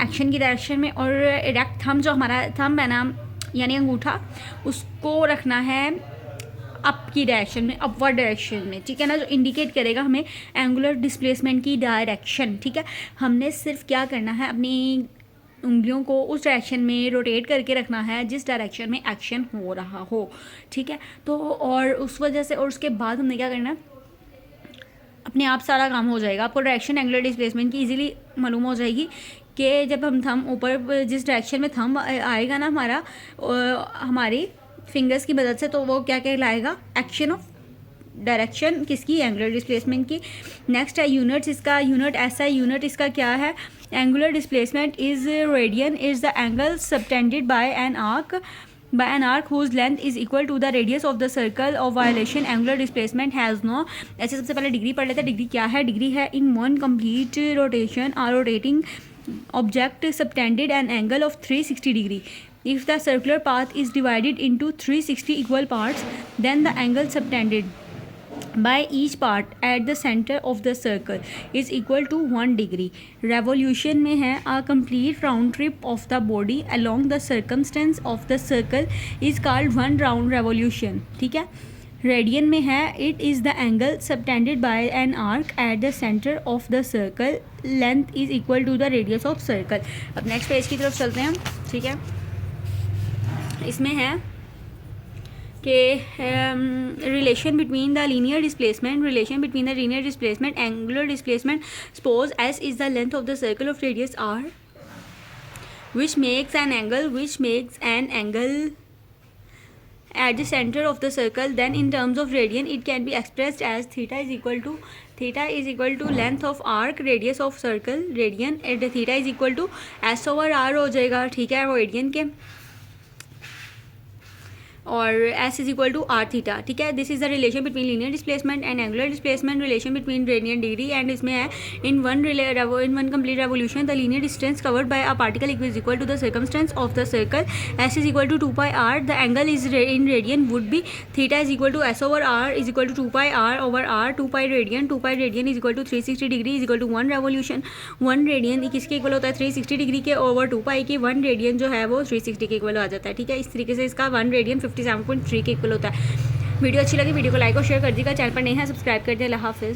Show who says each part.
Speaker 1: Action की direction में, और इरेक्ट थंब जो हमारा थंब है ना यानी अंगूठा, उसको रखना है अप की डायरेक्शन में, अपवर्ड डायरेक्शन में, ठीक है ना, जो इंडिकेट करेगा हमें एंगुलर डिस्प्लेसमेंट की डायरेक्शन। ठीक है, हमने सिर्फ क्या करना है, अपनी उंगलियों को उस डायरेक्शन में रोटेट करके रखना है जिस डायरेक्शन में एक्शन हो रहा हो। ठीक है, तो और उस वजह से, और उसके बाद हमने क्या करना है, अपने आप सारा काम हो जाएगा। आपको डायरेक्शन एंगुलर डिस्प्लेसमेंट की इजीली मालूम हो जाएगी कि जब हम थंब ऊपर जिस डायरेक्शन में थंब आएगा ना हमारा हमारी फिंगर्स की मदद से, तो वो क्या कहलाएगा, एक्शन ऑफ डायरेक्शन किसकी, एंगुलर डिस्प्लेसमेंट की। नेक्स्ट है यूनिट्स, इसका यूनिट ऐसा है, यूनिट इसका क्या है, angular displacement is radian is the angle subtended bye an arc whose length is equal to the radius of the circle of violation. Angular displacement has no, ऐसे सबसे पहले डिग्री पढ़ लेते हैं। डिग्री क्या है, डिग्री है in one complete rotation or rotating object subtended an angle of 360 degree. If the circular path is divided into 360 equal parts, then the angle subtended by each part at the center of the circle is equal to 1 degree. Revolution में है a complete round trip of the body along the circumference of the circle is called one round revolution. ठीक है, radian में है it is the angle subtended by an arc at the center of the circle, length is equal to the radius of circle. अब next page की तरफ चलते हैं। ठीक है, इसमें है कि relation between the linear displacement angular displacement, suppose S is the length of the circle of radius R which makes an angle at the center of the circle, then in terms of radian it can be expressed as theta is equal to length of arc radius of circle radian, and theta is equal to s over r हो जाएगा। ठीक है, radian के, और s is equal to R theta. ठीक है, this is the relation between linear displacement and angular displacement, relation between radian degree, and इसमें है in one complete revolution the linear distance covered by a particle is equal to the circumstance of the circle, s is equal to 2 pi R, the angle is in radian would be theta is equal to s over r is equal to 2 pi r over r, 2 pi radian is equal to 360 degree is equal to 1 revolution. 1 radian किसके equal होता है, 360 degree के, over 2 पाई की 1 radian जो है वो 360 के equal आ जाता है। ठीक है, इस तरीके से इसका 1 रेडियन 57.3 के इक्वल होता है। वीडियो अच्छी लगी, वीडियो को लाइक और शेयर कर दीजिएगा, चैनल पर नहीं है सब्सक्राइब कर दिया। अल्लाह हाफिज़।